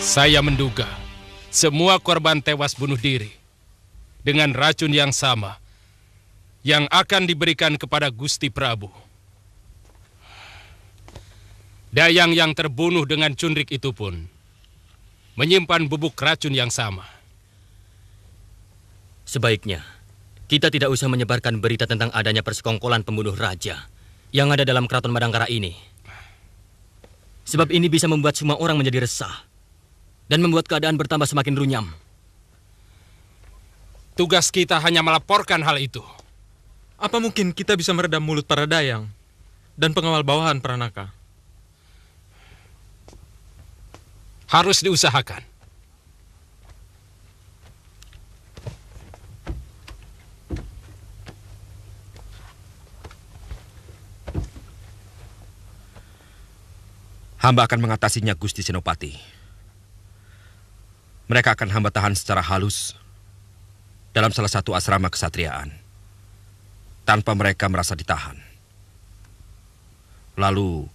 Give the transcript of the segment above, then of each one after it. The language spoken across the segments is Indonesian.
Saya menduga semua korban tewas bunuh diri dengan racun yang sama yang akan diberikan kepada Gusti Prabu. Dayang yang terbunuh dengan cunrik itu pun menyimpan bubuk racun yang sama. Sebaiknya kita tidak usah menyebarkan berita tentang adanya persekongkolan pembunuh raja yang ada dalam keraton Madangkara ini. Sebab ini bisa membuat semua orang menjadi resah dan membuat keadaan bertambah semakin runyam. Tugas kita hanya melaporkan hal itu. Apa mungkin kita bisa meredam mulut para dayang dan pengawal bawahan Pranaka? Harus diusahakan. Hamba akan mengatasinya, Gusti Senopati. Mereka akan hamba tahan secara halus dalam salah satu asrama kesatriaan, tanpa mereka merasa ditahan. Lalu,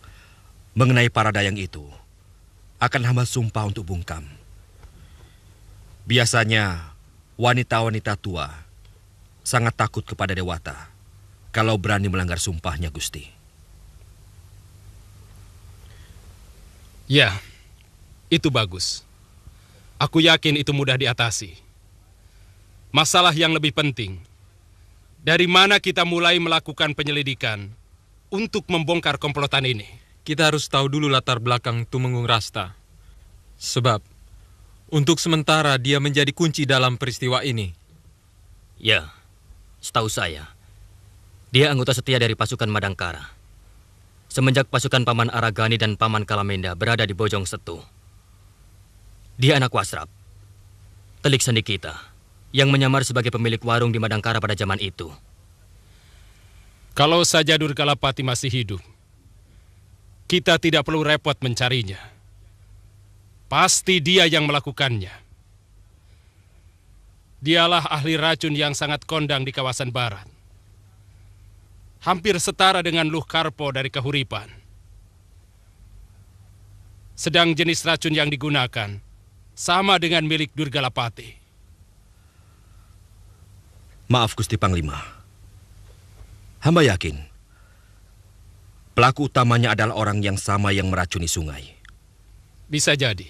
mengenai para dayang itu, akan hamba sumpah untuk bungkam. Biasanya, wanita-wanita tua sangat takut kepada Dewata kalau berani melanggar sumpahnya, Gusti. Ya, itu bagus. Aku yakin itu mudah diatasi. Masalah yang lebih penting, dari mana kita mulai melakukan penyelidikan untuk membongkar komplotan ini? Kita harus tahu dulu latar belakang Tumenggung Rasta. Sebab, untuk sementara dia menjadi kunci dalam peristiwa ini. Ya, setahu saya, dia anggota setia dari pasukan Madangkara. Semenjak pasukan Paman Aragani dan Paman Kalamenda berada di Bojong Setu. Dia anak Wasrap, telik sandi kita, yang menyamar sebagai pemilik warung di Madangkara pada zaman itu. Kalau saja Durgalapati masih hidup, kita tidak perlu repot mencarinya. Pasti dia yang melakukannya. Dialah ahli racun yang sangat kondang di kawasan barat. Hampir setara dengan Luh Karpo dari Kahuripan. Sedang jenis racun yang digunakan sama dengan milik Durgalapati. Maaf, Gusti Panglima. Hamba yakin pelaku utamanya adalah orang yang sama yang meracuni sungai. Bisa jadi.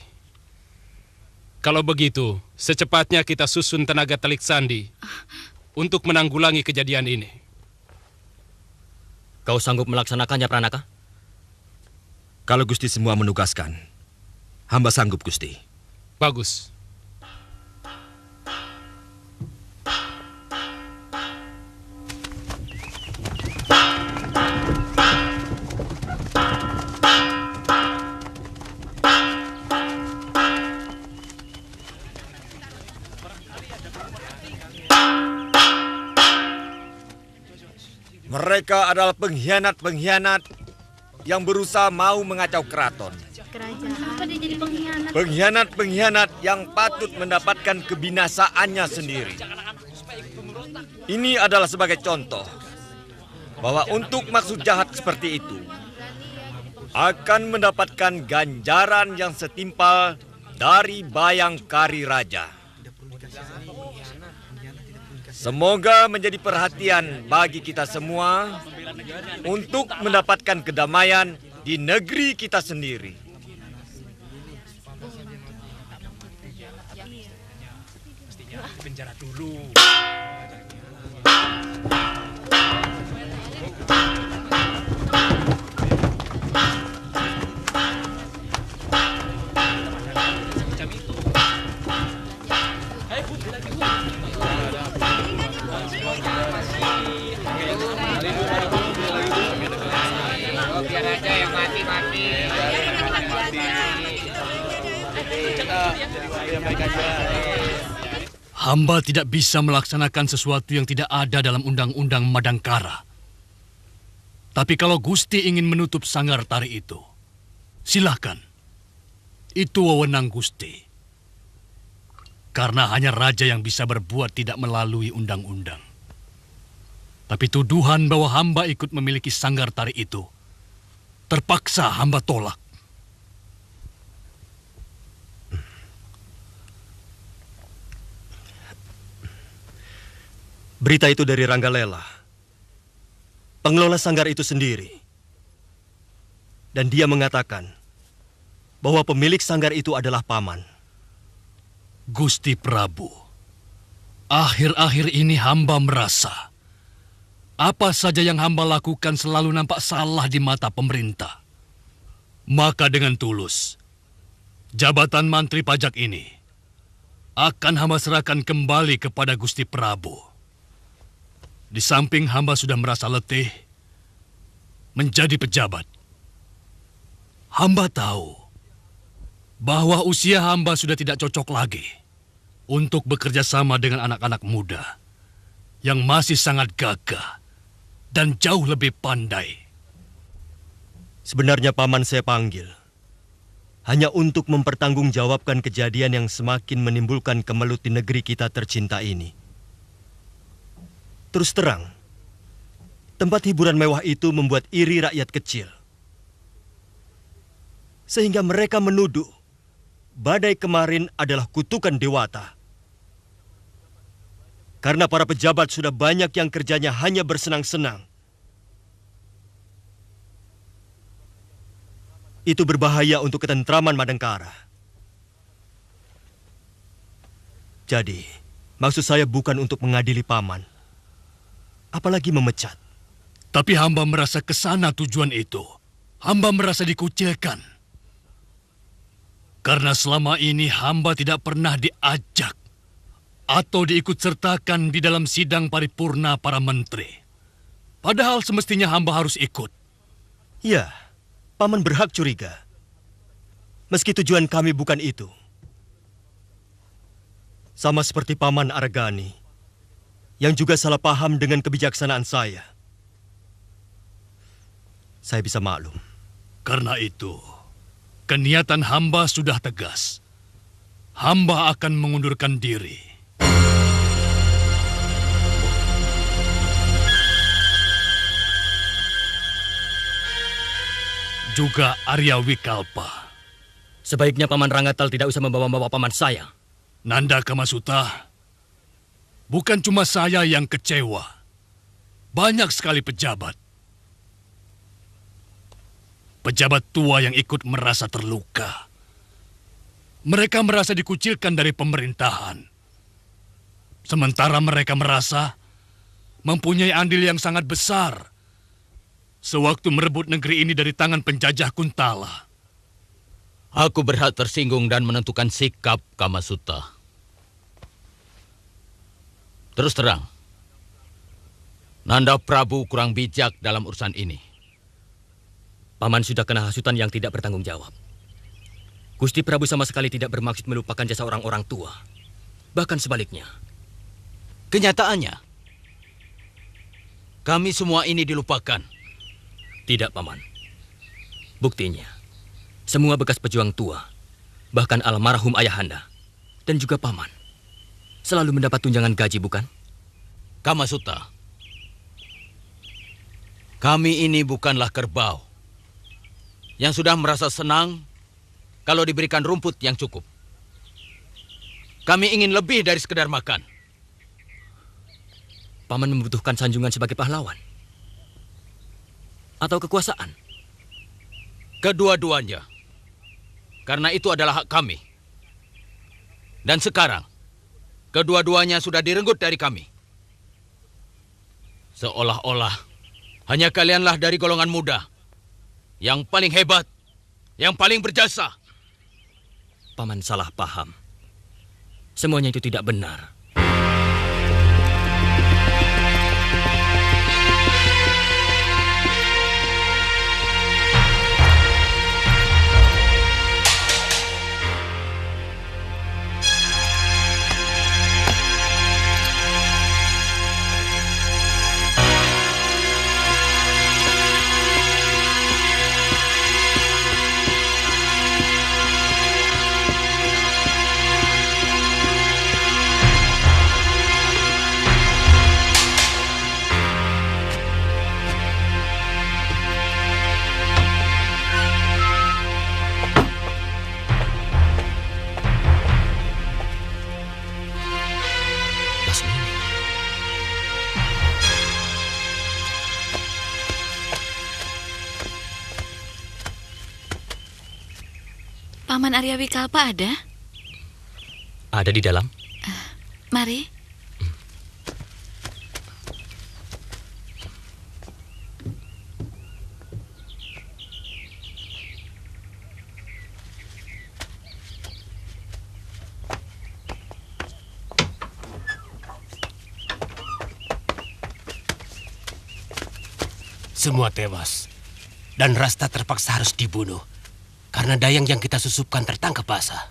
Kalau begitu, secepatnya kita susun tenaga telik sandi untuk menanggulangi kejadian ini. Kau sanggup melaksanakannya, Pranaka? Kalau Gusti semua menugaskan, hamba sanggup, Gusti. Bagus. Mereka adalah pengkhianat-pengkhianat yang berusaha mau mengacau keraton. Kenapa dia jadi pengkhianat? Pengkhianat-pengkhianat yang patut mendapatkan kebinasaannya sendiri. Ini adalah sebagai contoh bahwa untuk maksud jahat seperti itu akan mendapatkan ganjaran yang setimpal dari Bayangkari Raja. Semoga menjadi perhatian bagi kita semua untuk mendapatkan kedamaian di negeri kita sendiri. Penjara dulu. Hamba tidak bisa melaksanakan sesuatu yang tidak ada dalam undang-undang Madangkara. Tapi kalau Gusti ingin menutup sanggar tari itu, silakan. Itu wewenang Gusti. Karena hanya raja yang bisa berbuat tidak melalui undang-undang. Tapi tuduhan bahwa hamba ikut memiliki sanggar tari itu, terpaksa hamba tolak. Berita itu dari Ranggalela, pengelola sanggar itu sendiri. Dan dia mengatakan bahwa pemilik sanggar itu adalah Paman. Gusti Prabu, akhir-akhir ini hamba merasa apa saja yang hamba lakukan selalu nampak salah di mata pemerintah. Maka dengan tulus, jabatan Mantri Pajak ini akan hamba serahkan kembali kepada Gusti Prabu. Di samping hamba sudah merasa letih menjadi pejabat, hamba tahu bahwa usia hamba sudah tidak cocok lagi untuk bekerja sama dengan anak-anak muda yang masih sangat gagah dan jauh lebih pandai. Sebenarnya Paman saya panggil hanya untuk mempertanggungjawabkan kejadian yang semakin menimbulkan kemelut di negeri kita tercinta ini. Terus terang, tempat hiburan mewah itu membuat iri rakyat kecil. Sehingga mereka menuduh badai kemarin adalah kutukan dewata. Karena para pejabat sudah banyak yang kerjanya hanya bersenang-senang. Itu berbahaya untuk ketentraman Madangkara. Jadi, maksud saya bukan untuk mengadili Paman, apalagi memecat. Tapi hamba merasa kesana tujuan itu. Hamba merasa dikucilkan. Karena selama ini hamba tidak pernah diajak atau diikut sertakan di dalam sidang paripurna para menteri. Padahal semestinya hamba harus ikut. Ya, Paman berhak curiga. Meski tujuan kami bukan itu. Sama seperti Paman Aragani, yang juga salah paham dengan kebijaksanaan saya. Saya bisa maklum. Karena itu, keniatan hamba sudah tegas. Hamba akan mengundurkan diri. Juga Arya Wikalpa. Sebaiknya Paman Ranggatal tidak usah membawa-bawa paman saya. Nanda Kamasuta, bukan cuma saya yang kecewa. Banyak sekali pejabat. Pejabat tua yang ikut merasa terluka. Mereka merasa dikucilkan dari pemerintahan. Sementara mereka merasa mempunyai andil yang sangat besar sewaktu merebut negeri ini dari tangan penjajah Kuntala. Aku berhak tersinggung dan menentukan sikap, Kamasuta. Terus terang, Nanda Prabu kurang bijak dalam urusan ini. Paman sudah kena hasutan yang tidak bertanggung jawab. Gusti Prabu sama sekali tidak bermaksud melupakan jasa orang-orang tua. Bahkan sebaliknya. Kenyataannya, kami semua ini dilupakan. Tidak, Paman. Buktinya, semua bekas pejuang tua, bahkan almarhum ayahanda, dan juga Paman, selalu mendapat tunjangan gaji, bukan? Kamasuta, kami ini bukanlah kerbau yang sudah merasa senang kalau diberikan rumput yang cukup. Kami ingin lebih dari sekedar makan. Paman membutuhkan sanjungan sebagai pahlawan? Atau kekuasaan? Kedua-duanya. Karena itu adalah hak kami. Dan sekarang, kedua-duanya sudah direnggut dari kami. Seolah-olah hanya kalianlah dari golongan muda yang paling hebat, yang paling berjasa. Paman salah paham. Semuanya itu tidak benar. Paman Arya Wikalpa ada? Ada di dalam. Mari. Semua tewas. Dan Rasta terpaksa harus dibunuh. Karena dayang yang kita susupkan tertangkap basah.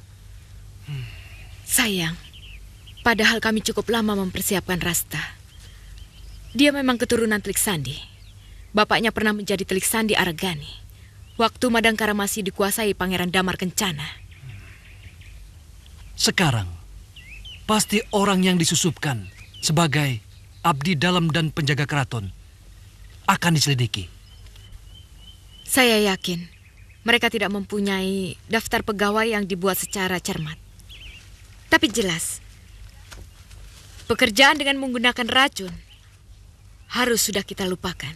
Sayang, padahal kami cukup lama mempersiapkan Rasta. Dia memang keturunan Telik Sandi. Bapaknya pernah menjadi Telik Sandi Aragani. Waktu Madangkara masih dikuasai Pangeran Damar Kencana. Sekarang, pasti orang yang disusupkan sebagai abdi dalam dan penjaga keraton akan diselidiki. Saya yakin mereka tidak mempunyai daftar pegawai yang dibuat secara cermat. Tapi jelas, pekerjaan dengan menggunakan racun harus sudah kita lupakan.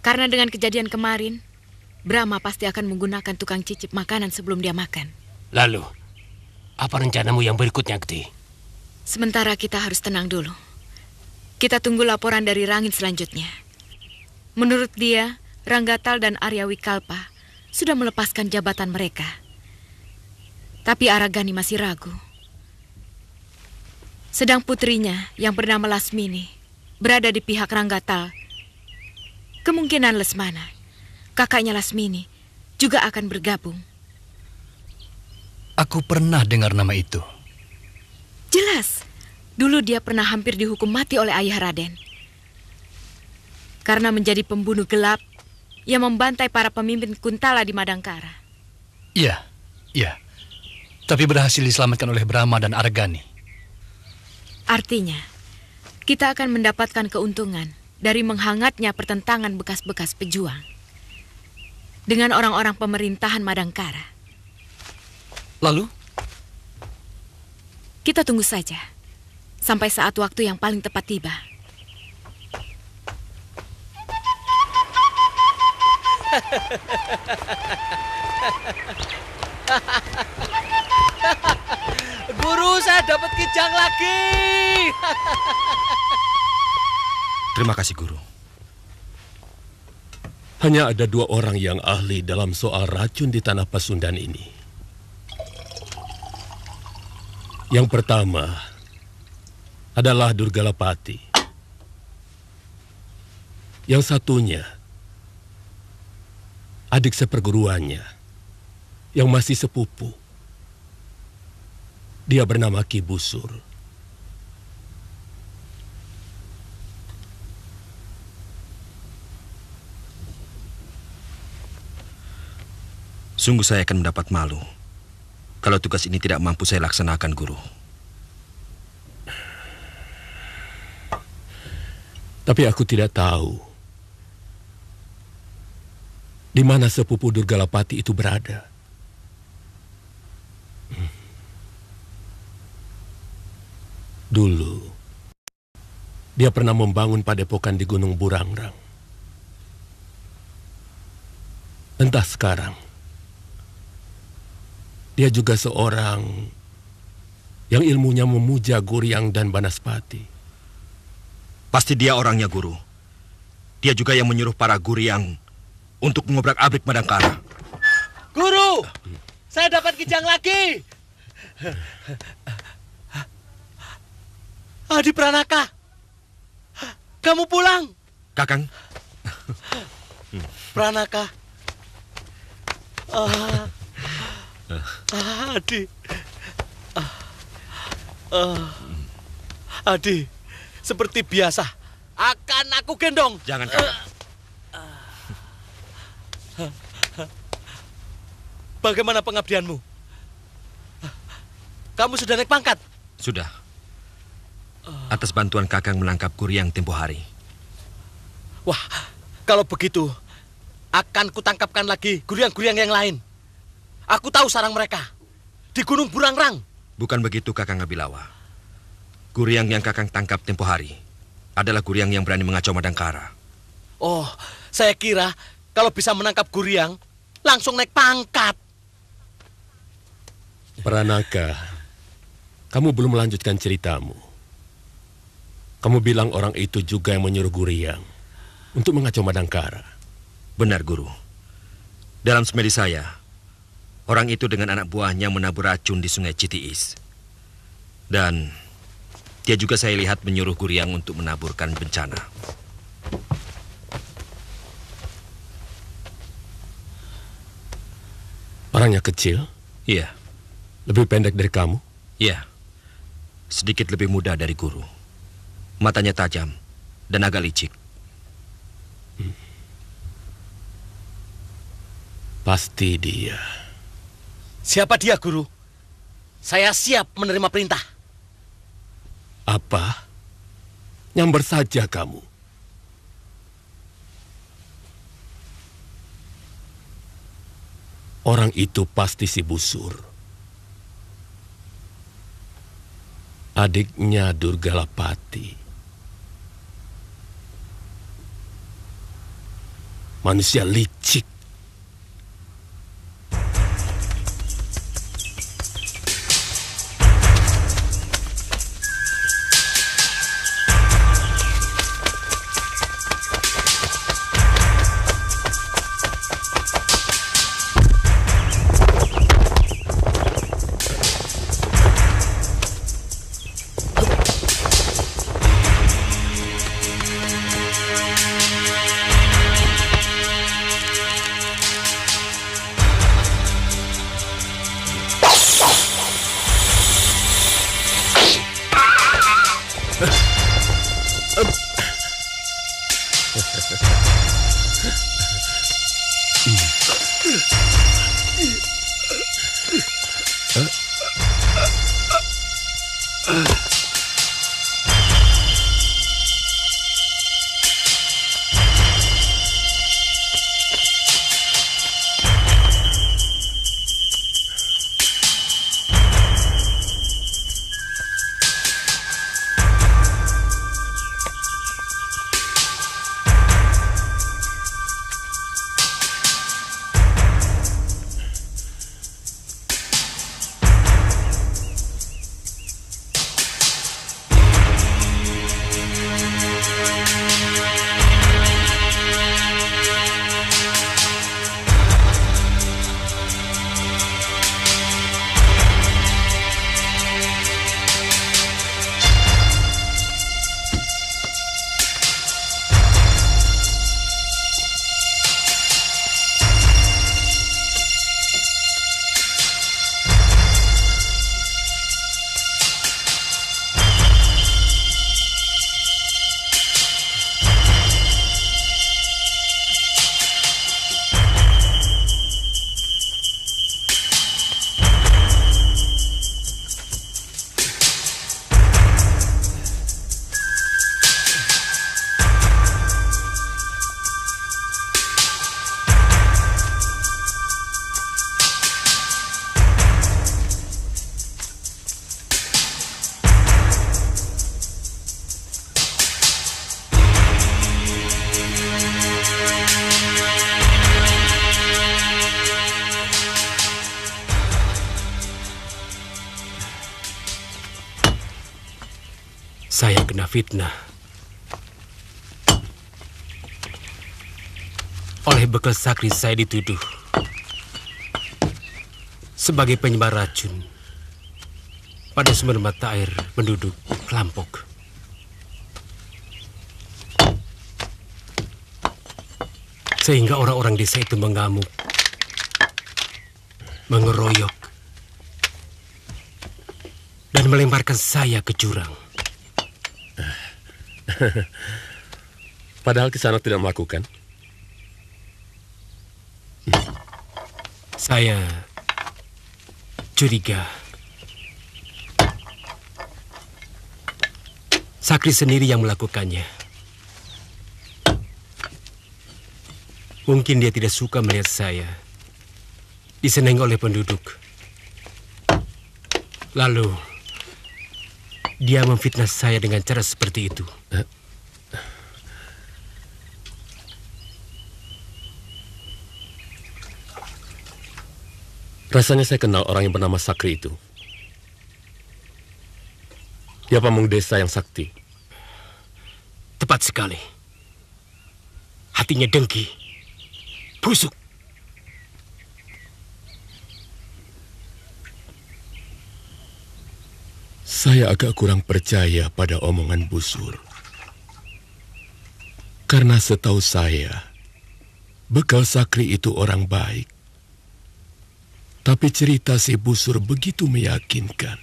Karena dengan kejadian kemarin, Brahma pasti akan menggunakan tukang cicip makanan sebelum dia makan. Lalu, apa rencanamu yang berikutnya, Gede? Sementara kita harus tenang dulu. Kita tunggu laporan dari Rangin selanjutnya. Menurut dia, Ranggatal dan Arya Wikalpa sudah melepaskan jabatan mereka. Tapi Aragani masih ragu. Sedang putrinya yang bernama Lasmini berada di pihak Ranggatal. Kemungkinan Lesmana, kakaknya Lasmini, juga akan bergabung. Aku pernah dengar nama itu. Jelas, dulu dia pernah hampir dihukum mati oleh ayah Raden. Karena menjadi pembunuh gelap yang membantai para pemimpin Kuntala di Madangkara. Iya. Tapi berhasil diselamatkan oleh Brahma dan Aragani. Artinya, kita akan mendapatkan keuntungan dari menghangatnya pertentangan bekas-bekas pejuang dengan orang-orang pemerintahan Madangkara. Lalu? Kita tunggu saja sampai saat waktu yang paling tepat tiba. Guru, saya dapat kijang lagi. Terima kasih, Guru. Hanya ada 2 orang yang ahli dalam soal racun di tanah Pasundan ini. Yang pertama adalah Durgalapati. Yang satunya, adik seperguruannya yang masih sepupu. Dia bernama Ki Busur. Sungguh saya akan mendapat malu kalau tugas ini tidak mampu saya laksanakan, Guru. Tapi aku tidak tahu di mana sepupu Durgalapati itu berada. Dulu, dia pernah membangun padepokan di Gunung Burangrang. Entah sekarang, dia juga seorang yang ilmunya memuja Guryang dan Banaspati. Pasti dia orangnya, Guru. Dia juga yang menyuruh para Guryang untuk mengobrak-abrik Madangkara. Guru, saya dapat kijang lagi. Adi Pranaka, kamu pulang. Kakang. Pranaka. Adi. Adi, seperti biasa akan aku gendong. Jangan, Kakang. Bagaimana pengabdianmu? Kamu sudah naik pangkat? Sudah. Atas bantuan Kakang menangkap Guryang tempo hari. Wah, kalau begitu akan kutangkapkan lagi Guryang-Guryang yang lain. Aku tahu sarang mereka di Gunung Burangrang. Bukan begitu, Kakang Abilawa. Guryang yang Kakang tangkap tempo hari adalah Guryang yang berani mengacau Madangkara. Oh, saya kira kalau bisa menangkap Guryang langsung naik pangkat. Pranaka, kamu belum melanjutkan ceritamu. Kamu bilang orang itu juga yang menyuruh Guryang untuk mengacau Madangkara. Benar, Guru. Dalam semedi saya, orang itu dengan anak buahnya menabur racun di sungai Citiis. Dan dia juga saya lihat menyuruh Guryang untuk menaburkan bencana. Orangnya kecil? Iya. Lebih pendek dari kamu? Iya. Sedikit lebih muda dari Guru. Matanya tajam dan agak licik. Pasti dia. Siapa dia, Guru? Saya siap menerima perintah. Apa? Nyamber saja kamu. Orang itu pasti si Busur. Adiknya Durgalapati. Manusia licik. Saya kena fitnah. Oleh bekal sakri saya dituduh sebagai penyebar racun pada sumber mata air penduduk Kelampok. Sehingga orang-orang desa itu mengamuk, mengeroyok, dan melemparkan saya ke jurang. Padahal Kisanak tidak melakukan. Saya curiga Sakri sendiri yang melakukannya. Mungkin dia tidak suka melihat saya disenangi oleh penduduk. Lalu dia memfitnah saya dengan cara seperti itu. Rasanya saya kenal orang yang bernama Sakri itu. Dia pamong desa yang sakti. Tepat sekali. Hatinya dengki, busuk. Saya agak kurang percaya pada omongan Busur. Karena setahu saya, bekal Sakri itu orang baik. Tapi cerita si Busur begitu meyakinkan.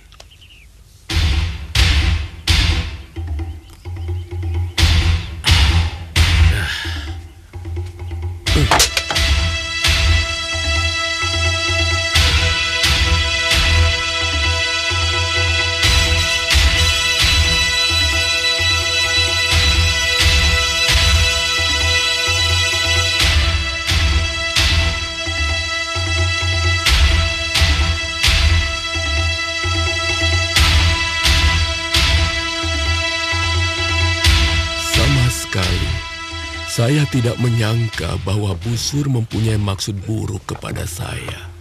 Saya tidak menyangka bahwa Busur mempunyai maksud buruk kepada saya.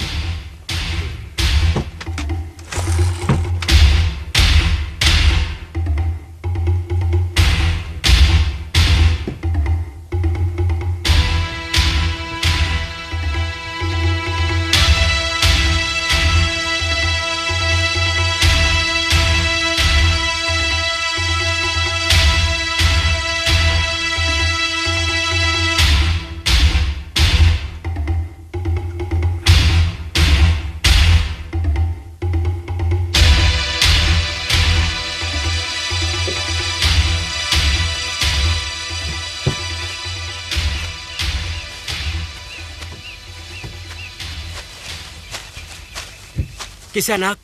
Kisanak,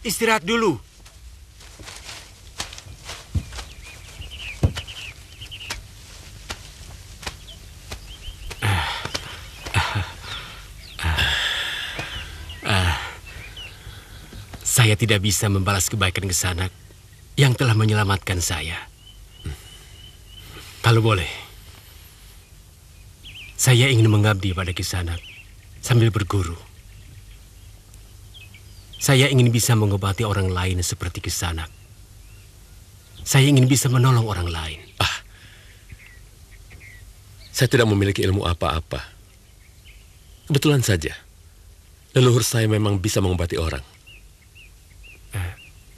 istirahat dulu. Saya tidak bisa membalas kebaikan Kisanak yang telah menyelamatkan saya. Kalau boleh, saya ingin mengabdi pada Kisanak sambil berguru. Saya ingin bisa mengobati orang lain seperti Kisanak. Saya ingin bisa menolong orang lain. Saya tidak memiliki ilmu apa-apa. Kebetulan saja, leluhur saya memang bisa mengobati orang.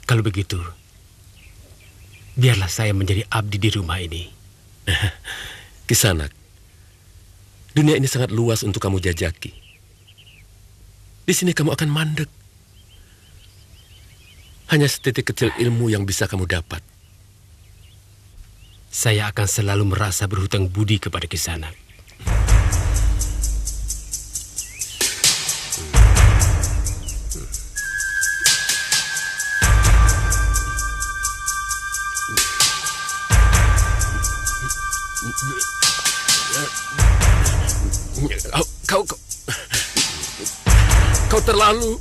Kalau begitu, biarlah saya menjadi abdi di rumah ini. Kisanak, dunia ini sangat luas untuk kamu jajaki. Di sini kamu akan mandek. Hanya setitik kecil ilmu yang bisa kamu dapat. Saya akan selalu merasa berhutang budi kepada Kisanak. Kau terlalu...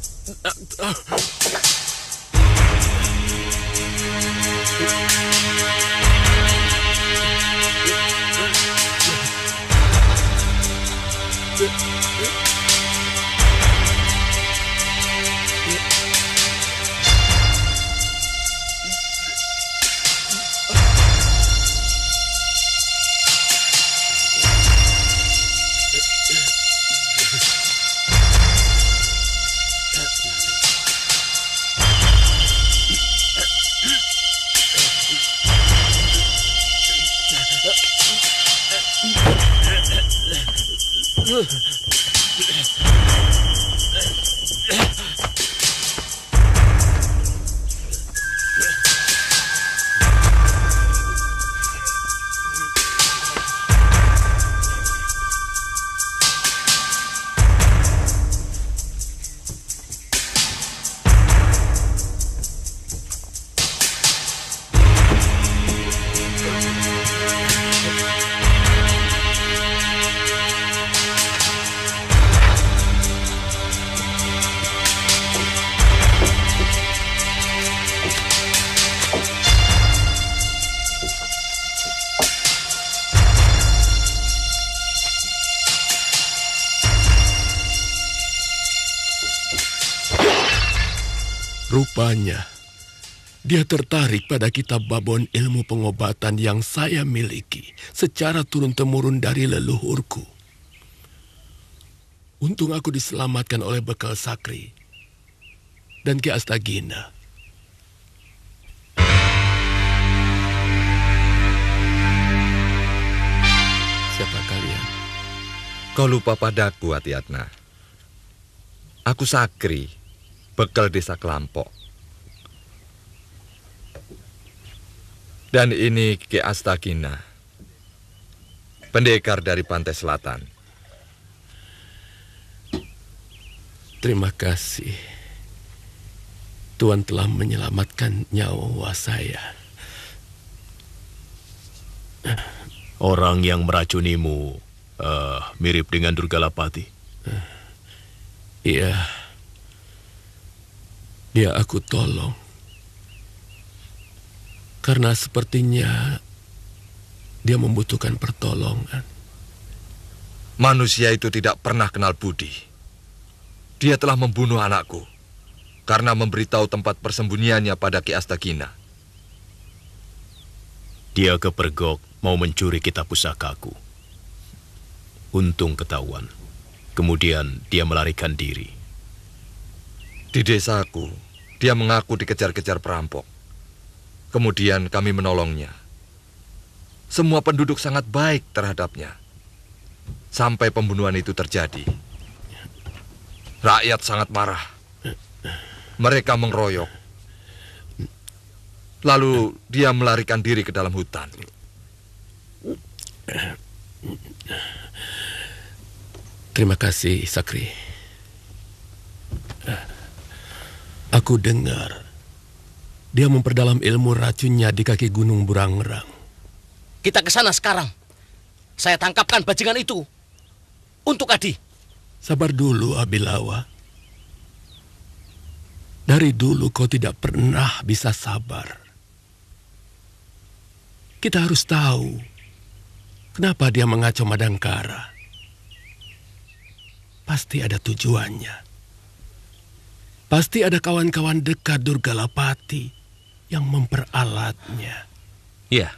Rupanya, dia tertarik pada kitab babon ilmu pengobatan yang saya miliki secara turun-temurun dari leluhurku. Untung aku diselamatkan oleh bekal Sakri dan Ki Astagina. Siapa kalian? Kau lupa padaku, Atiatna. Aku Sakri, bekal desa Kelampok. Dan ini Ki Astagina, pendekar dari pantai selatan. Terima kasih. Tuan telah menyelamatkan nyawa saya. Orang yang meracunimu mirip dengan Durgalapati. Iya. Dia aku tolong. Karena sepertinya dia membutuhkan pertolongan. Manusia itu tidak pernah kenal budi. Dia telah membunuh anakku karena memberitahu tempat persembunyiannya pada Ki Astagina. Dia kepergok mau mencuri kitab pusakaku. Untung ketahuan. Kemudian dia melarikan diri. Di desaku, dia mengaku dikejar-kejar perampok. Kemudian kami menolongnya. Semua penduduk sangat baik terhadapnya. Sampai pembunuhan itu terjadi. Rakyat sangat marah. Mereka mengeroyok. Lalu dia melarikan diri ke dalam hutan. Terima kasih, Sakri. Aku dengar dia memperdalam ilmu racunnya di kaki Gunung Burangrang. Kita ke sana sekarang. Saya tangkapkan bajingan itu. Untuk Adi. Sabar dulu, Abilawa. Dari dulu kau tidak pernah bisa sabar. Kita harus tahu kenapa dia mengacau Madangkara. Pasti ada tujuannya. Pasti ada kawan-kawan dekat Durgalapati yang memperalatnya. Iya,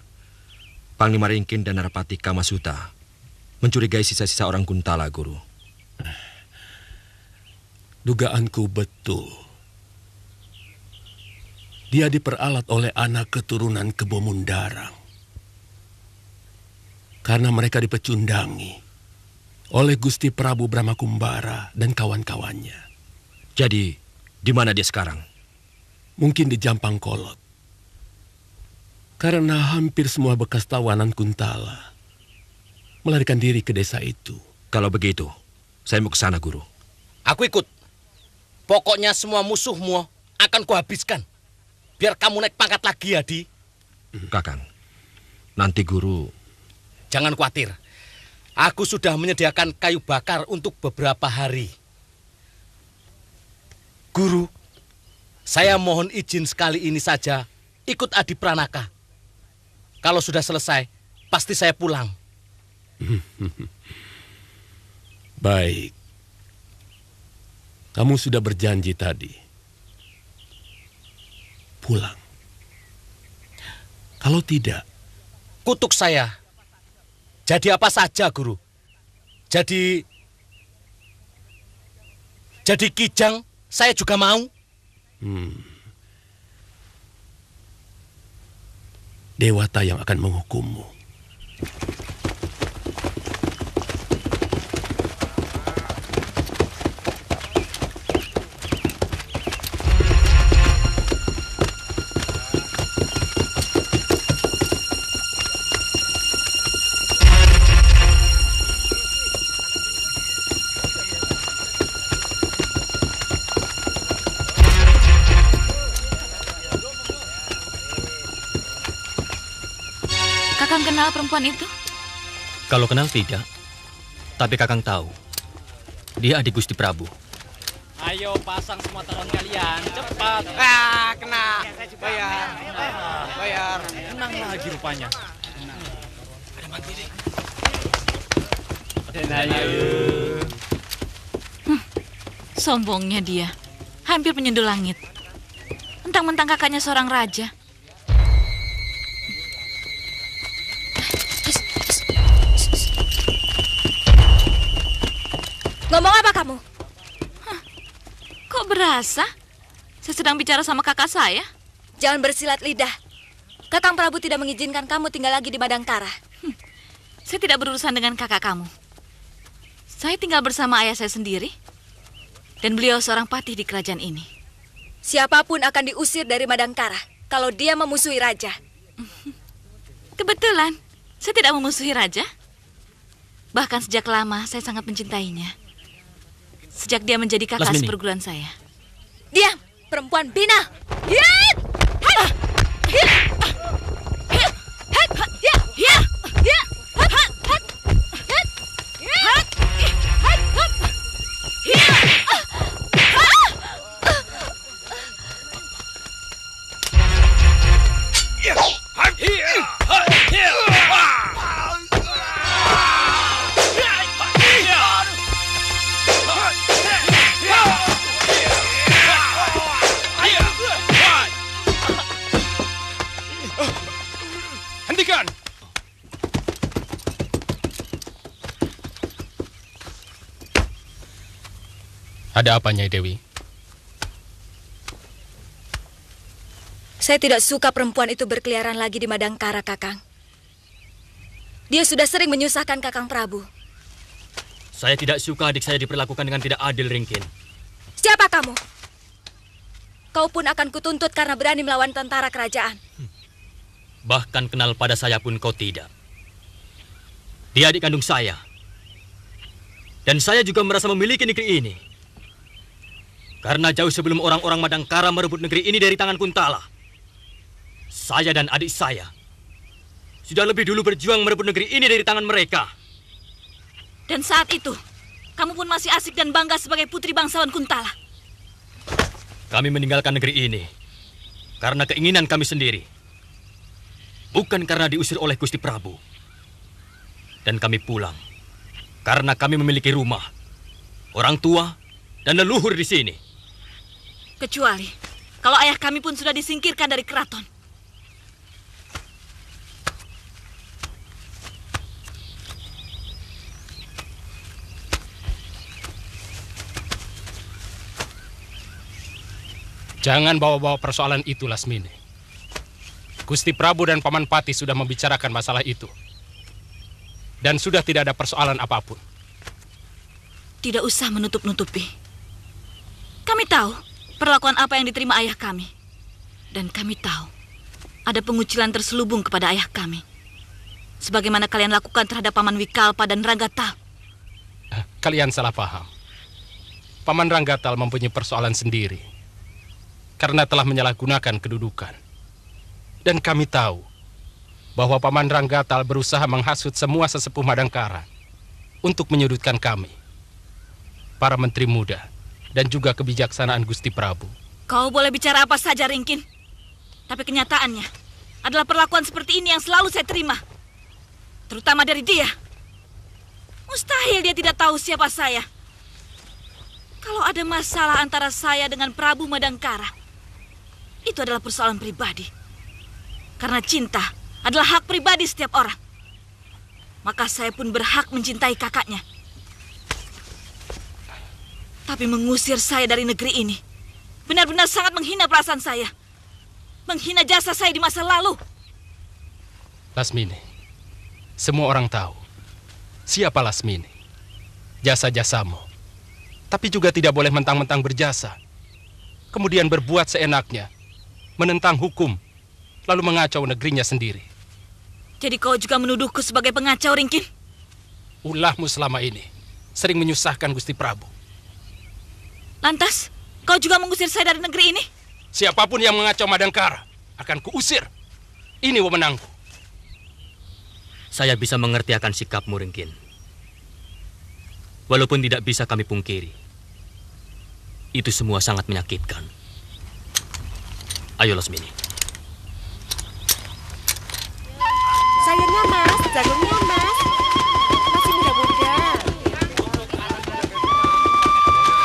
Panglima Ringkin dan Narapati Kamasuta mencurigai sisa-sisa orang Kuntala, Guru. Dugaanku betul. Dia diperalat oleh anak keturunan Kebo Mundarang. Karena mereka dipecundangi oleh Gusti Prabu Brahmakumbara dan kawan-kawannya. Jadi, di mana dia sekarang? Mungkin di Jampang Kolot. Karena hampir semua bekas tawanan Kuntala melarikan diri ke desa itu. Kalau begitu, saya mau ke sana, Guru. Aku ikut. Pokoknya semua musuhmu akan kuhabiskan. Biar kamu naik pangkat lagi, Adi. Kakang, nanti Guru... Jangan khawatir. Aku sudah menyediakan kayu bakar untuk beberapa hari. Guru, saya mohon izin sekali ini saja ikut Adi Pranaka. Kalau sudah selesai, pasti saya pulang. Baik. Kamu sudah berjanji tadi. Pulang. Kalau tidak, kutuk saya. Jadi apa saja, Guru. Jadi kijang saya juga mau. Dewata yang akan menghukummu. Kakang kenal perempuan itu? Kalau kenal tidak, tapi Kakang tahu. Dia adik Gusti Prabu. Ayo pasang semua taruhan kalian, cepat. Kena. Bayar. Bayar. Menang lagi rupanya. Ada mandiri. Sombongnya dia. Hampir menyentuh langit. Mentang-mentang kakaknya seorang raja. Ngomong apa kamu? Kok berasa? Saya sedang bicara sama kakak saya. Jangan bersilat lidah. Kakang Prabu tidak mengizinkan kamu tinggal lagi di Madangkara. Saya tidak berurusan dengan kakak kamu. Saya tinggal bersama ayah saya sendiri. Dan beliau seorang patih di kerajaan ini. Siapapun akan diusir dari Madangkara kalau dia memusuhi raja. Kebetulan, saya tidak memusuhi raja. Bahkan sejak lama saya sangat mencintainya. Sejak dia menjadi kakak Lasmini. seperguruan saya. Diam, perempuan bina! Hiat! Hentikan! Ada apa, Nyai Dewi? Saya tidak suka perempuan itu berkeliaran lagi di Madangkara, Kakang. Dia sudah sering menyusahkan Kakang Prabu. Saya tidak suka adik saya diperlakukan dengan tidak adil, Ringkin. Siapa kamu? Kau pun akan kutuntut karena berani melawan tentara kerajaan. Bahkan kenal pada saya pun kau tidak. Dia adik kandung saya. Dan saya juga merasa memiliki negeri ini. Karena jauh sebelum orang-orang Madangkara merebut negeri ini dari tangan Kuntala, saya dan adik saya sudah lebih dulu berjuang merebut negeri ini dari tangan mereka. Dan saat itu, kamu pun masih asik dan bangga sebagai putri bangsawan Kuntala. Kami meninggalkan negeri ini karena keinginan kami sendiri. Bukan karena diusir oleh Gusti Prabu. Dan kami pulang karena kami memiliki rumah, orang tua, dan leluhur di sini. Kecuali kalau ayah kami pun sudah disingkirkan dari keraton. Jangan bawa-bawa persoalan itu, Lasmini. Gusti Prabu dan Paman Patih sudah membicarakan masalah itu. Dan sudah tidak ada persoalan apapun. Tidak usah menutup-nutupi. Kami tahu perlakuan apa yang diterima ayah kami. Dan kami tahu ada pengucilan terselubung kepada ayah kami. Sebagaimana kalian lakukan terhadap Paman Wikalpa dan Ranggatal. Kalian salah paham. Paman Ranggatal mempunyai persoalan sendiri. Karena telah menyalahgunakan kedudukan. Dan kami tahu bahwa Paman Ranggatal berusaha menghasut semua sesepuh Madangkara untuk menyudutkan kami, para menteri muda, dan juga kebijaksanaan Gusti Prabu. Kau boleh bicara apa saja, Ringkin. Tapi kenyataannya adalah perlakuan seperti ini yang selalu saya terima. Terutama dari dia. Mustahil dia tidak tahu siapa saya. Kalau ada masalah antara saya dengan Prabu Madangkara, itu adalah persoalan pribadi. Karena cinta adalah hak pribadi setiap orang. Maka saya pun berhak mencintai kakaknya. Tapi mengusir saya dari negeri ini benar-benar sangat menghina perasaan saya. Menghina jasa saya di masa lalu. Lasmini, semua orang tahu siapa Lasmini, jasa-jasamu. Tapi juga tidak boleh mentang-mentang berjasa, kemudian berbuat seenaknya, menentang hukum, lalu mengacau negerinya sendiri. Jadi kau juga menuduhku sebagai pengacau, Ringkin? Ulahmu selama ini sering menyusahkan Gusti Prabu. Lantas, kau juga mengusir saya dari negeri ini? Siapapun yang mengacau Madangkara akan kuusir. Ini wewenangku. Saya bisa mengerti akan sikapmu, Ringkin. Walaupun tidak bisa kami pungkiri, itu semua sangat menyakitkan. Ayo, Lasmini. Sayurnya, Mas. Jagungnya, Mas. Masih muda-muda.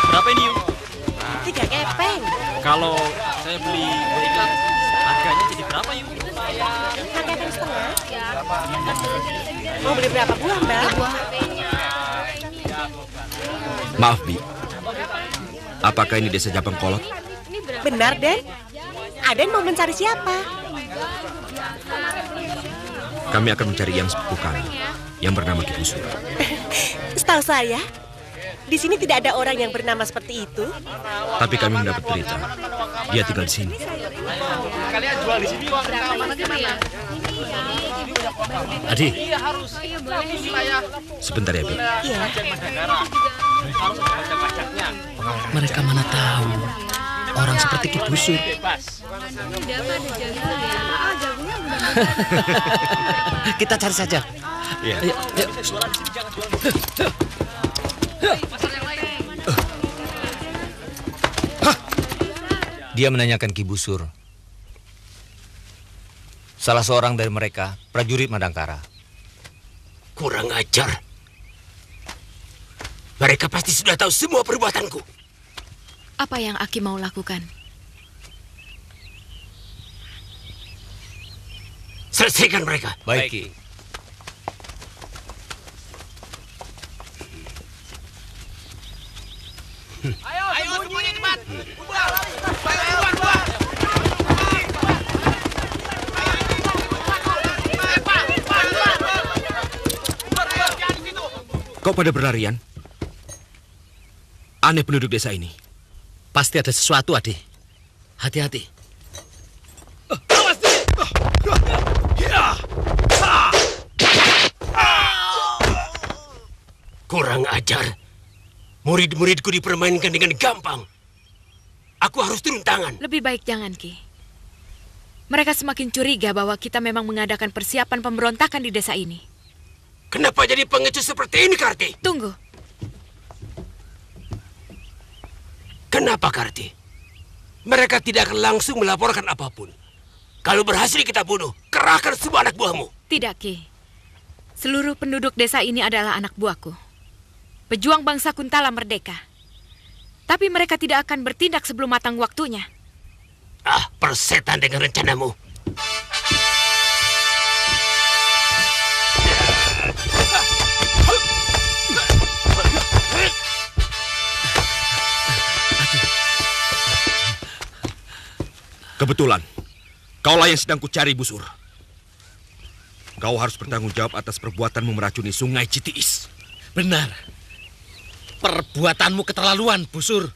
Berapa ini, Yu? 3 kepeng. Kalau saya beli Mau beli berapa buah, Mbak? Maaf, Bi. Apakah ini desa Japang Kolot? Benar, Den. Aden mau mencari siapa? Kami akan mencari yang sepupu kami, yang bernama Ki Busur. Setahu saya, di sini tidak ada orang yang bernama seperti itu. Tapi kami mendapat berita, dia tinggal di sini. Kalian jual di sini Adi. Sebentar ya, Bi. Iya. Mereka mana tahu orang seperti Ki Busur. Kita cari saja. Iya. Ayo. Dia menanyakan Ki Busur. Salah seorang dari mereka, prajurit Madangkara. Kurang ajar. Mereka pasti sudah tahu semua perbuatanku. Apa yang Aki mau lakukan? Selesaikan mereka. Baik, Ki. Ayo semuanya cepat. Kau pada berlarian? Aneh penduduk desa ini. Pasti ada sesuatu, Adi. Hati-hati. Kurang ajar. Murid-muridku dipermainkan dengan gampang. Aku harus turun tangan. Lebih baik jangan, Ki. Mereka semakin curiga bahwa kita memang mengadakan persiapan pemberontakan di desa ini. Kenapa jadi pengecut seperti ini, Karti? Tunggu. Kenapa, Karti? Mereka tidak akan langsung melaporkan apapun. Kalau berhasil kita bunuh, kerahkan semua anak buahmu. Tidak, Ki. Seluruh penduduk desa ini adalah anak buahku. Pejuang bangsa Kuntala merdeka. Tapi mereka tidak akan bertindak sebelum matang waktunya. Ah, persetan dengan rencanamu. Kebetulan, kaulah yang sedang kucari, Busur. Kau harus bertanggung jawab atas perbuatanmu meracuni sungai Citiis. Benar. Perbuatanmu keterlaluan, Busur.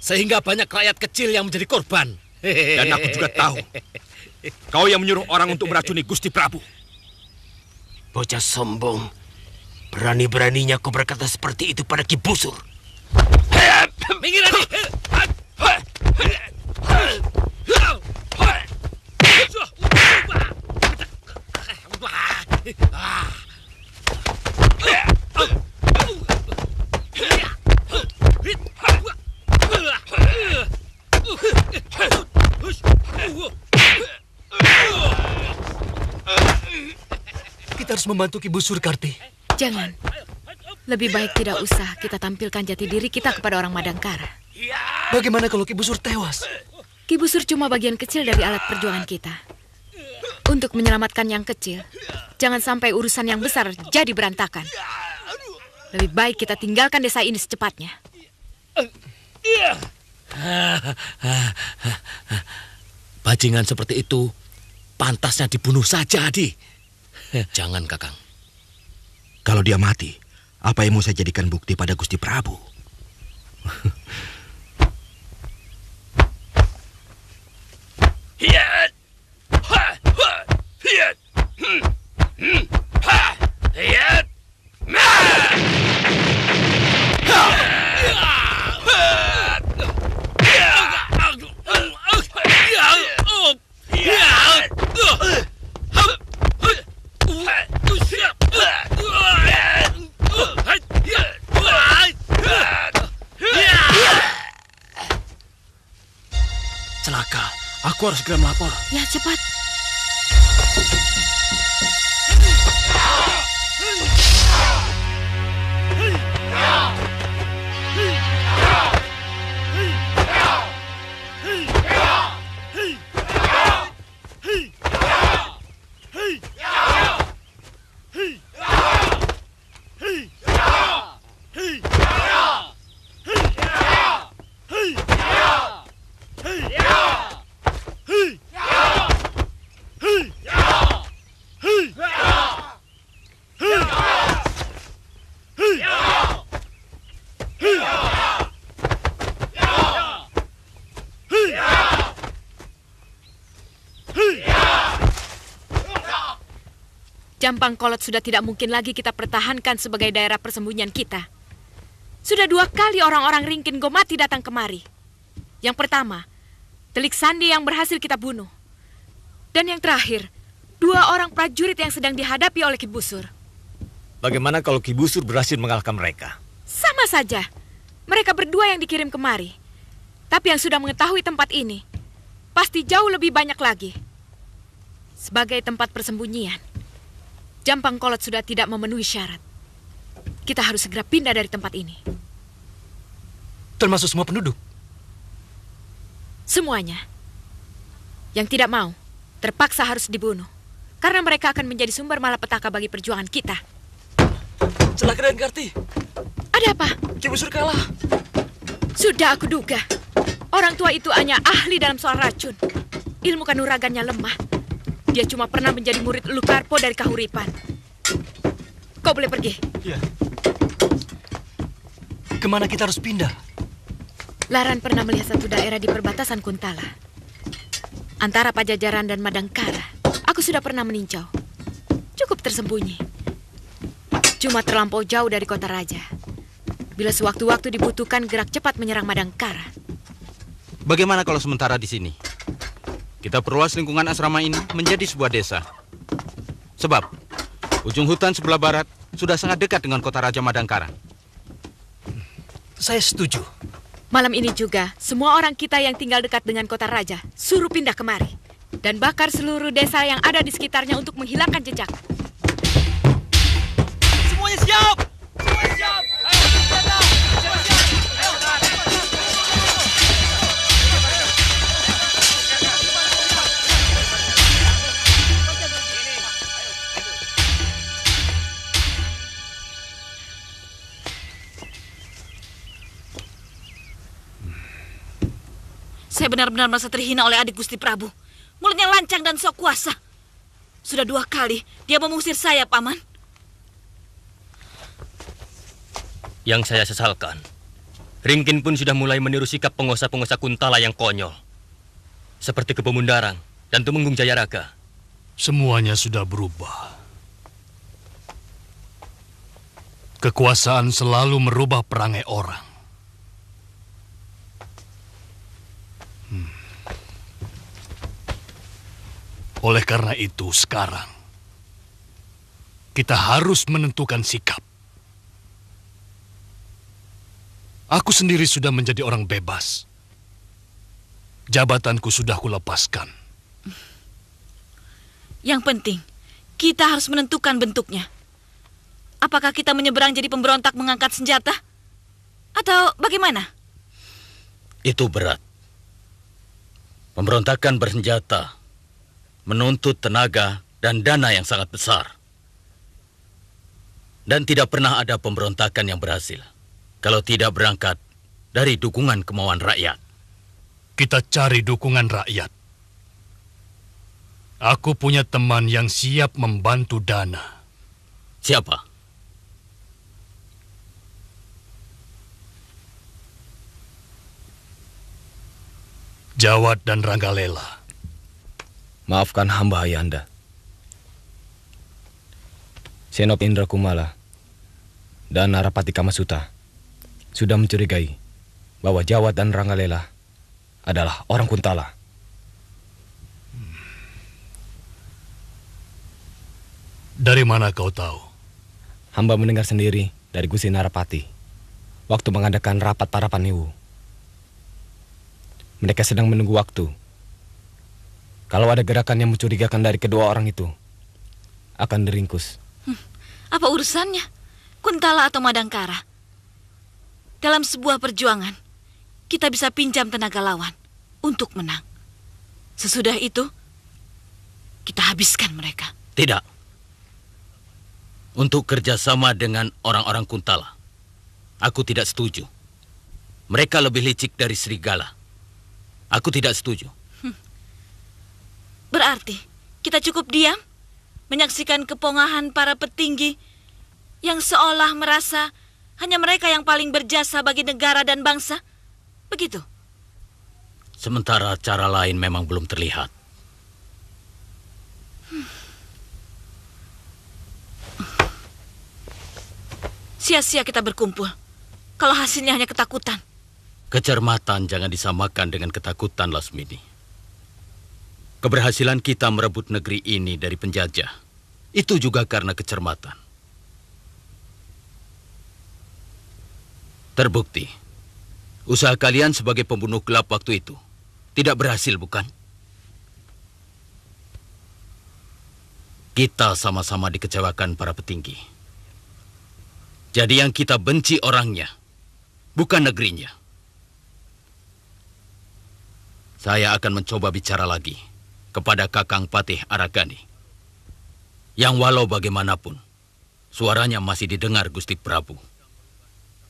Sehingga banyak rakyat kecil yang menjadi korban. Dan aku juga tahu, kau yang menyuruh orang untuk meracuni Gusti Prabu. Bocah sombong. Berani-beraninya kau berkata seperti itu pada Ki Busur. Minggir, Adi. Kita harus membantu Ki Busur, Karti. Jangan. Lebih baik tidak usah kita tampilkan jati diri kita kepada orang Madangkara. Bagaimana kalau Ki Busur tewas? Ki Busur cuma bagian kecil dari alat perjuangan kita. Untuk menyelamatkan yang kecil, jangan sampai urusan yang besar jadi berantakan. Lebih baik kita tinggalkan desa ini secepatnya. Bajingan seperti itu pantasnya dibunuh saja, Adi. Jangan, Kakang. Kalau dia mati, apa yang mau saya jadikan bukti pada Gusti Prabu? Hiat! Ha! Ha! Hiat! Ha! Hiat! Ma! Celaka, aku harus segera melapor. Ya, cepat. Jampang Kolot sudah tidak mungkin lagi kita pertahankan sebagai daerah persembunyian kita. Sudah 2 kali orang-orang Ringkin Gomati datang kemari. Yang pertama, Telik Sandi yang berhasil kita bunuh. Dan yang terakhir, 2 orang prajurit yang sedang dihadapi oleh Ki Busur. Bagaimana kalau Ki Busur berhasil mengalahkan mereka? Sama saja. Mereka berdua yang dikirim kemari. Tapi yang sudah mengetahui tempat ini, pasti jauh lebih banyak lagi. Sebagai tempat persembunyian, Jampang Kolot sudah tidak memenuhi syarat. Kita harus segera pindah dari tempat ini. Termasuk semua penduduk? Semuanya. Yang tidak mau, terpaksa harus dibunuh. Karena mereka akan menjadi sumber malapetaka bagi perjuangan kita. Celaka dan Karti. Ada apa? Ki Busur kalah. Sudah aku duga. Orang tua itu hanya ahli dalam soal racun. Ilmu kanuragannya lemah. Dia cuma pernah menjadi murid Lukarpo dari Kahuripan. Kau boleh pergi. Iya. Kemana kita harus pindah? Laran pernah melihat satu daerah di perbatasan Kuntala. Antara Pajajaran dan Madangkara. Aku sudah pernah meninjau. Cukup tersembunyi. Cuma terlampau jauh dari kota raja. Bila sewaktu-waktu dibutuhkan gerak cepat menyerang Madangkara. Bagaimana kalau sementara di sini? Kita perluas lingkungan asrama ini menjadi sebuah desa. Sebab ujung hutan sebelah barat sudah sangat dekat dengan kota Raja Madangkara. Saya setuju. Malam ini juga, semua orang kita yang tinggal dekat dengan kota raja suruh pindah kemari. Dan bakar seluruh desa yang ada di sekitarnya untuk menghilangkan jejak. Semuanya siap! Semuanya siap! Ayo, senjata! Semua siap! Ayo, Saya benar-benar merasa terhina oleh adik Gusti Prabu. Mulutnya lancang dan sok kuasa. Sudah 2 kali dia mengusir saya, Paman. Yang saya sesalkan, Ringkin pun sudah mulai meniru sikap penguasa-penguasa Kuntala yang konyol. Seperti Kepemundarang dan Tumenggung Jayaraga. Semuanya sudah berubah. Kekuasaan selalu merubah perangai orang. Oleh karena itu, sekarang kita harus menentukan sikap. Aku sendiri sudah menjadi orang bebas. Jabatanku sudah kulepaskan. Yang penting, kita harus menentukan bentuknya. Apakah kita menyeberang jadi pemberontak mengangkat senjata? Atau bagaimana? Itu berat. Pemberontakan bersenjata menuntut tenaga dan dana yang sangat besar. Dan tidak pernah ada pemberontakan yang berhasil kalau tidak berangkat dari dukungan kemauan rakyat. Kita cari dukungan rakyat. Aku punya teman yang siap membantu dana. Siapa? Jawad dan Ranggalela. Maafkan hamba ayahanda. Senop Indra Kumala dan Narapati Kamasuta sudah mencurigai bahwa Jawad dan Ranggalela adalah orang Kuntala. Dari mana kau tahu? Hamba mendengar sendiri dari Gusti Narapati waktu mengadakan rapat para Paniwu. Mereka sedang menunggu waktu. Kalau ada gerakan yang mencurigakan dari kedua orang itu, akan diringkus. Apa urusannya? Kuntala atau Madangkara? Dalam sebuah perjuangan, kita bisa pinjam tenaga lawan untuk menang. Sesudah itu, kita habiskan mereka. Tidak. Untuk kerjasama dengan orang-orang Kuntala, aku tidak setuju. Mereka lebih licik dari serigala. Aku tidak setuju. Berarti kita cukup diam menyaksikan kepongahan para petinggi yang seolah merasa hanya mereka yang paling berjasa bagi negara dan bangsa. Begitu. Sementara cara lain memang belum terlihat. Sia-sia kita berkumpul. Kalau hasilnya hanya ketakutan. Kecermatan jangan disamakan dengan ketakutan, Lasmini. Keberhasilan kita merebut negeri ini dari penjajah, itu juga karena kecermatan. Terbukti, usaha kalian sebagai pembunuh gelap waktu itu tidak berhasil, bukan? Kita sama-sama dikecewakan para petinggi. Jadi yang kita benci orangnya, bukan negerinya. Saya akan mencoba bicara lagi kepada Kakang Patih Aragani, yang walau bagaimanapun, suaranya masih didengar Gusti Prabu,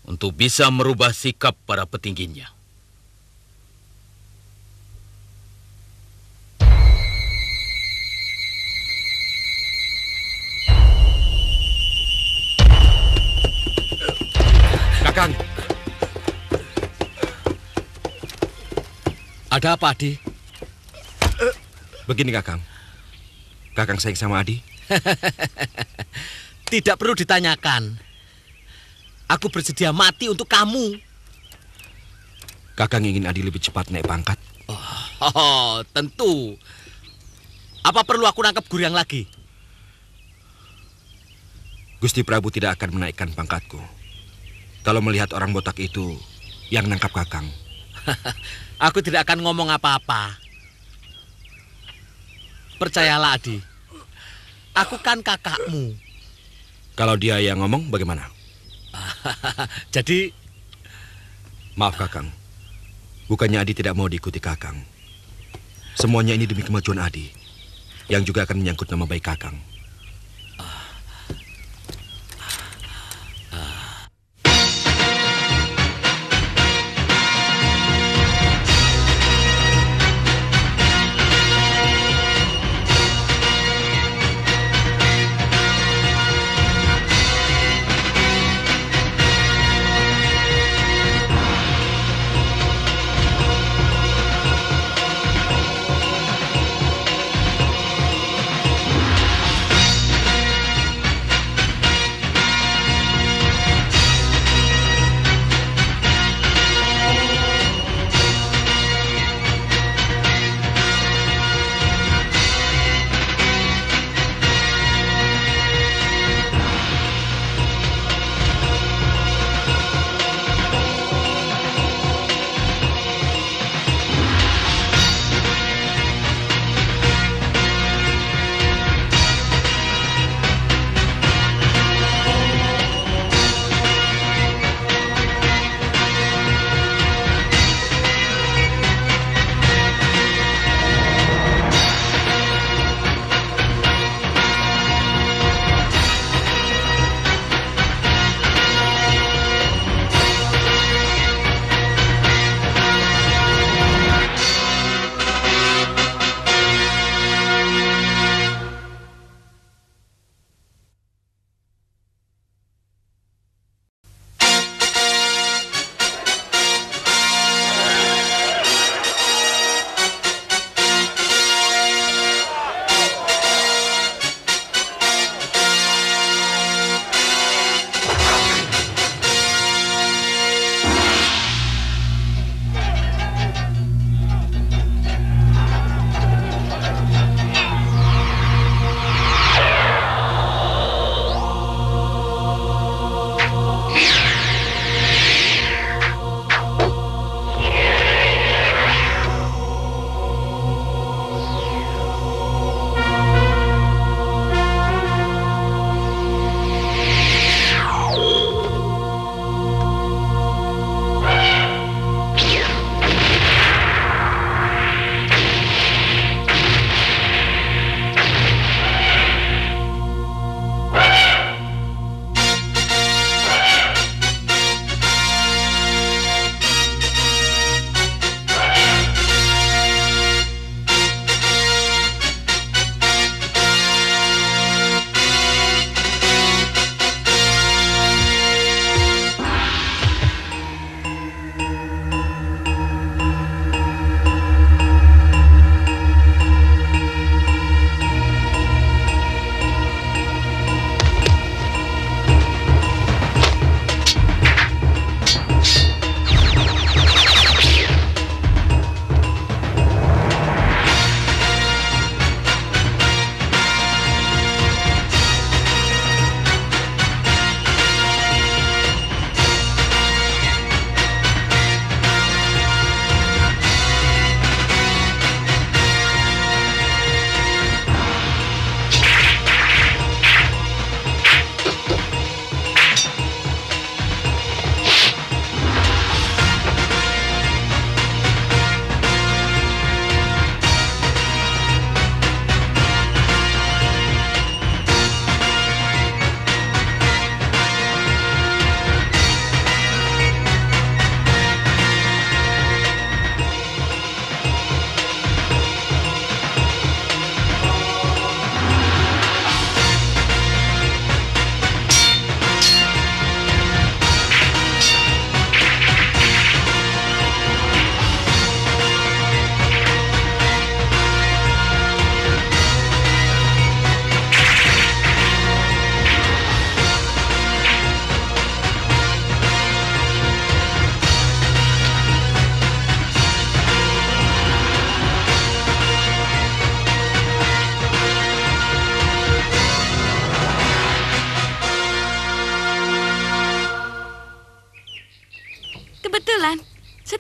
untuk bisa merubah sikap para petingginya. Kakang. Ada apa, Adi? Begini, Kakang. Kakang sayang sama Adi? Tidak perlu ditanyakan. Aku bersedia mati untuk kamu. Kakang ingin Adi lebih cepat naik pangkat? Oh, tentu. Apa perlu aku nangkap Guryang lagi? Gusti Prabu tidak akan menaikkan pangkatku kalau melihat orang botak itu yang nangkap Kakang. Aku tidak akan ngomong apa-apa. Percayalah, Adi. Aku kan kakakmu. Kalau dia yang ngomong, bagaimana? Jadi... Maaf, Kakang. Bukannya Adi tidak mau diikuti Kakang. Semuanya ini demi kemajuan Adi, yang juga akan menyangkut nama baik Kakang.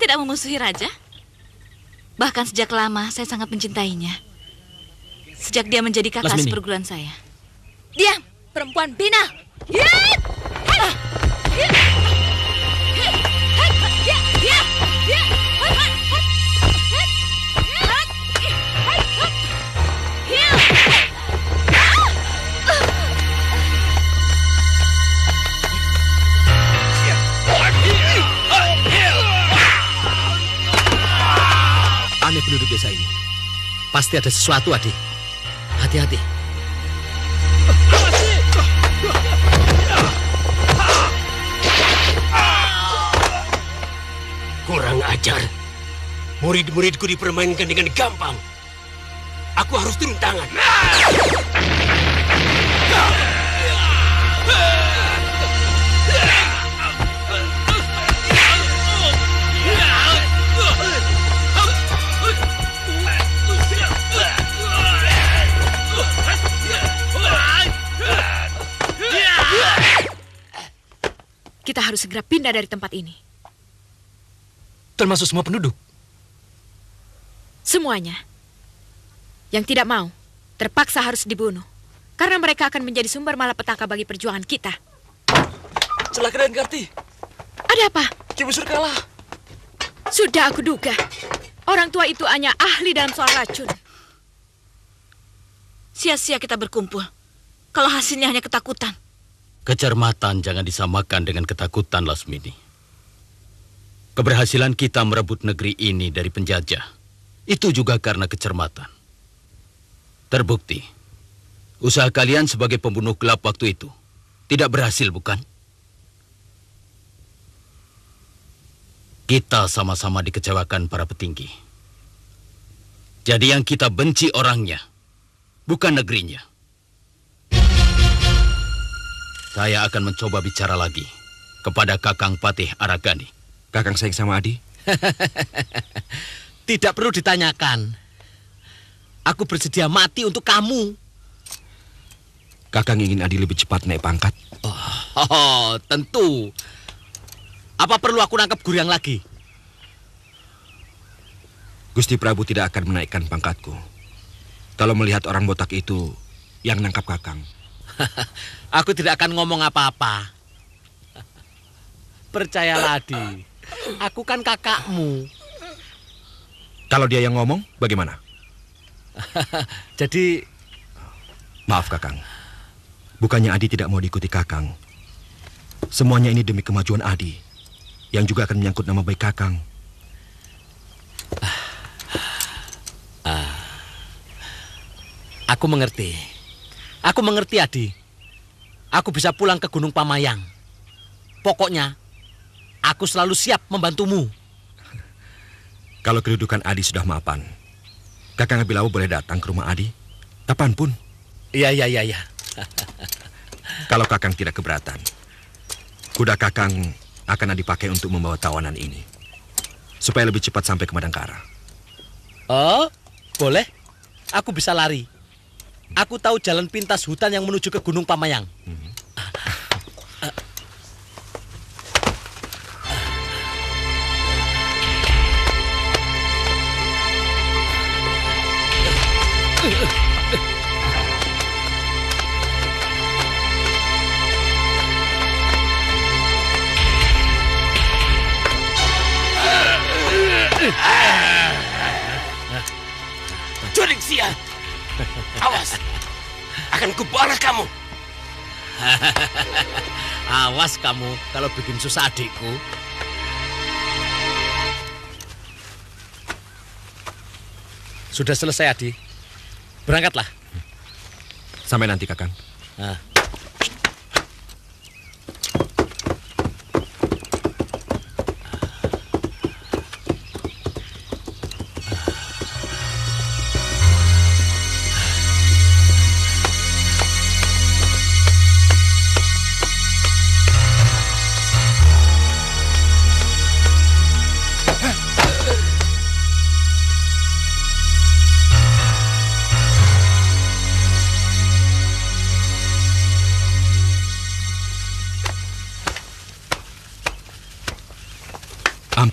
tidak memusuhi raja. Bahkan sejak lama saya sangat mencintainya. Sejak dia menjadi kakak Lasmini. seperguruan saya. Diam, perempuan bina. Aneh penduduk desa ini. Pasti ada sesuatu, Adi. Hati-hati. Kurang ajar. Murid-muridku dipermainkan dengan gampang. Aku harus turun tangan. Kita harus segera pindah dari tempat ini. Termasuk semua penduduk? Semuanya. Yang tidak mau, terpaksa harus dibunuh. Karena mereka akan menjadi sumber malapetaka bagi perjuangan kita. Celaka dan Karti. Ada apa? Ki Busur kalah. Sudah aku duga. Orang tua itu hanya ahli dalam soal racun. Sia-sia kita berkumpul. Kalau hasilnya hanya ketakutan. Kecermatan jangan disamakan dengan ketakutan, Lasmini. Keberhasilan kita merebut negeri ini dari penjajah, itu juga karena kecermatan. Terbukti, usaha kalian sebagai pembunuh gelap waktu itu tidak berhasil, bukan? Kita sama-sama dikecewakan para petinggi. Jadi yang kita benci orangnya, bukan negerinya. Saya akan mencoba bicara lagi kepada Kakang Patih Aragani. Kakang sayang sama Adi? Tidak perlu ditanyakan. Aku bersedia mati untuk kamu. Kakang ingin Adi lebih cepat naik pangkat? Oh, tentu. Apa perlu aku nangkap Guryang lagi? Gusti Prabu tidak akan menaikkan pangkatku kalau melihat orang botak itu yang nangkap Kakang. Aku tidak akan ngomong apa-apa. Percayalah, Adi. Aku kan kakakmu. Kalau dia yang ngomong, bagaimana? Jadi... Maaf, Kakang. Bukannya Adi tidak mau diikuti Kakang. Semuanya ini demi kemajuan Adi, yang juga akan menyangkut nama baik Kakang. Aku mengerti. Aku mengerti, Adi. Aku bisa pulang ke Gunung Pamayang. Pokoknya, aku selalu siap membantumu. Kalau kedudukan Adi sudah mapan, Kakang Abilawa boleh datang ke rumah Adi kapanpun. Iya. Kalau Kakang tidak keberatan, kuda Kakang akan Adi pakai untuk membawa tawanan ini, supaya lebih cepat sampai ke Madangkara. Oh, boleh. Aku bisa lari. Aku tahu jalan pintas hutan yang menuju ke Gunung Pamayang. Jurik sia. Awas. Akan kubalas kamu. Awas kamu kalau bikin susah adikku. Sudah selesai, Adi. Berangkatlah. Sampai nanti, Kakang.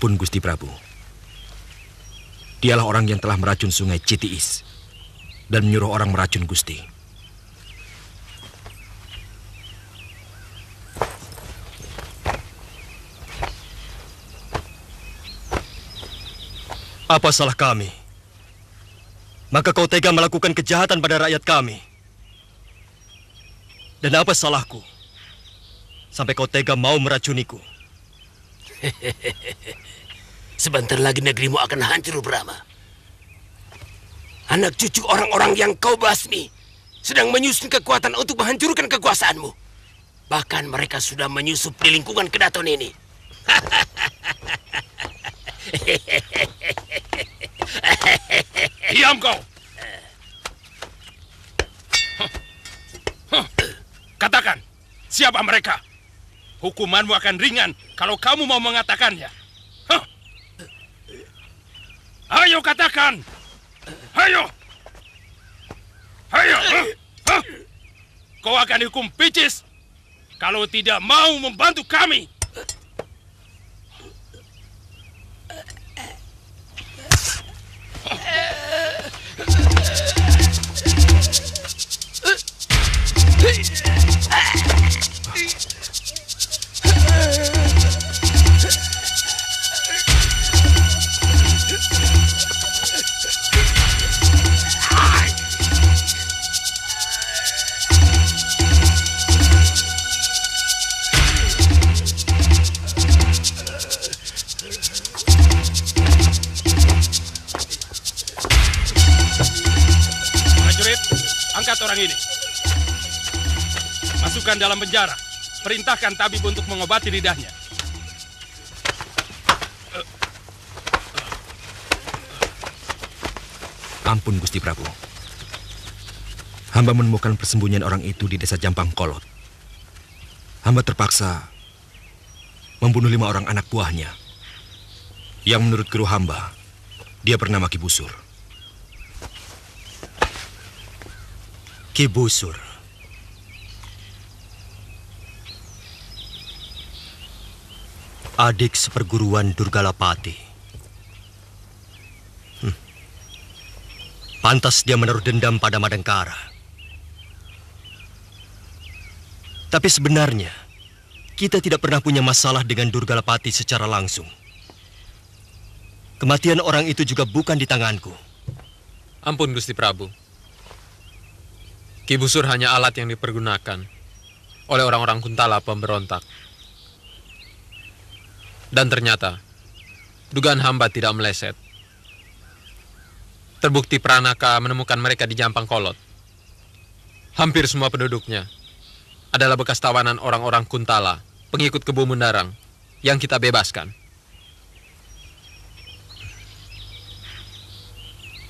Ampun Gusti Prabu. Dialah orang yang telah meracun sungai Citiis dan menyuruh orang meracun Gusti. Apa salah kami? Maka kau tega melakukan kejahatan pada rakyat kami. Dan apa salahku? Sampai kau tega mau meracuniku. Sebentar lagi negerimu akan hancur, Brahma. Anak cucu orang-orang yang kau basmi sedang menyusun kekuatan untuk menghancurkan kekuasaanmu. Bahkan mereka sudah menyusup di lingkungan Kedaton ini. Diam kau! Katakan, siapa mereka? Hukumanmu akan ringan kalau kamu mau mengatakannya. Ayo katakan! Ayo! Ayo! Kau akan dihukum picis kalau tidak mau membantu kami. Angkat orang ini. Masukkan dalam penjara. Perintahkan tabib untuk mengobati lidahnya. Ampun Gusti Prabu. Hamba menemukan persembunyian orang itu di desa Jampang Kolot. Hamba terpaksa membunuh 5 orang anak buahnya. Yang menurut guru hamba, dia bernama Ki Busur. Ki Busur. Adik seperguruan Durgalapati. Pantas dia menaruh dendam pada Madangkara. Tapi sebenarnya, kita tidak pernah punya masalah dengan Durgalapati secara langsung. Kematian orang itu juga bukan di tanganku. Ampun Gusti Prabu. Ki Busur hanya alat yang dipergunakan oleh orang-orang Kuntala pemberontak. Dan ternyata, dugaan hamba tidak meleset. Terbukti Pranaka menemukan mereka di Jampang Kolot. Hampir semua penduduknya adalah bekas tawanan orang-orang Kuntala, pengikut Kebu Mundarang, yang kita bebaskan.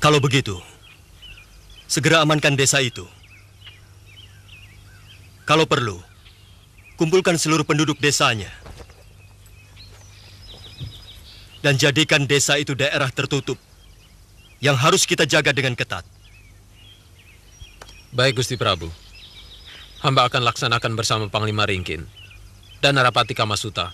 Kalau begitu, segera amankan desa itu. Kalau perlu, kumpulkan seluruh penduduk desanya. Dan jadikan desa itu daerah tertutup yang harus kita jaga dengan ketat. Baik Gusti Prabu. Hamba akan laksanakan bersama Panglima Ringkin dan Narapati Kamasuta.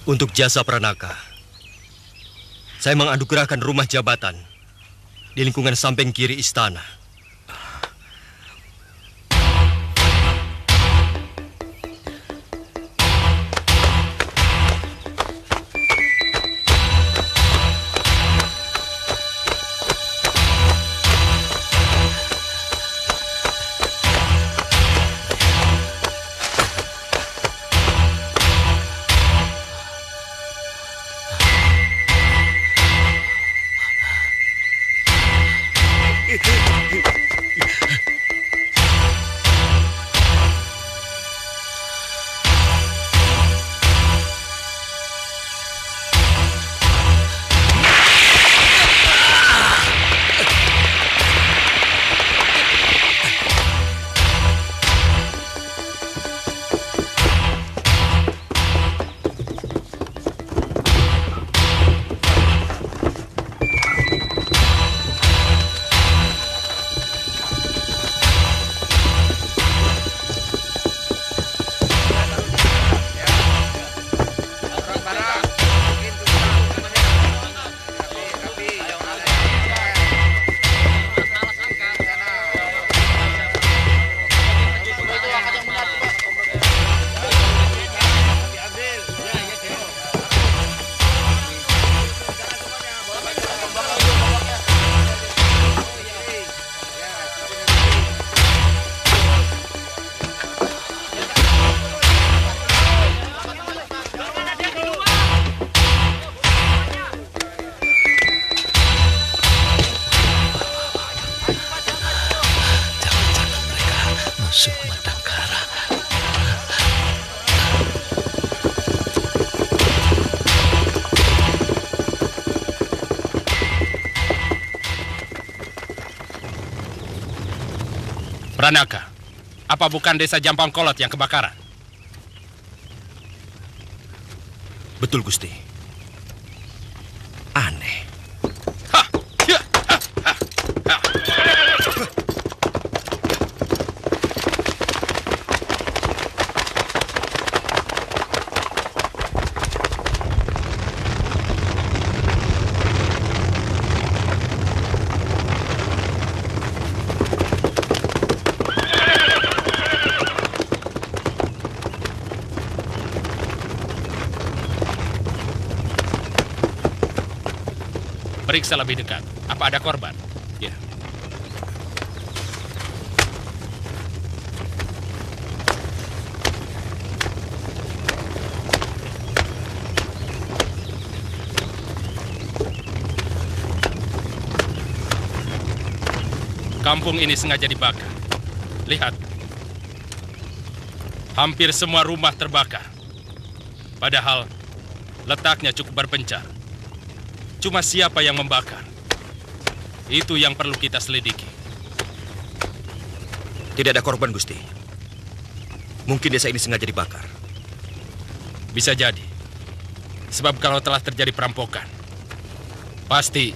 Untuk jasa Pranaka, saya menganugerahkan rumah jabatan di lingkungan samping kiri istana. musuh Madangkara. Pranaka, apa bukan desa Jampang Kolot yang kebakaran? Betul, Gusti. Aneh. Periksa lebih dekat. Apa ada korban? Ya. Kampung ini sengaja dibakar. Lihat. Hampir semua rumah terbakar. Padahal letaknya cukup berpencar. Cuma siapa yang membakar? Itu yang perlu kita selidiki. Tidak ada korban, Gusti. Mungkin desa ini sengaja dibakar. Bisa jadi. Sebab kalau telah terjadi perampokan, pasti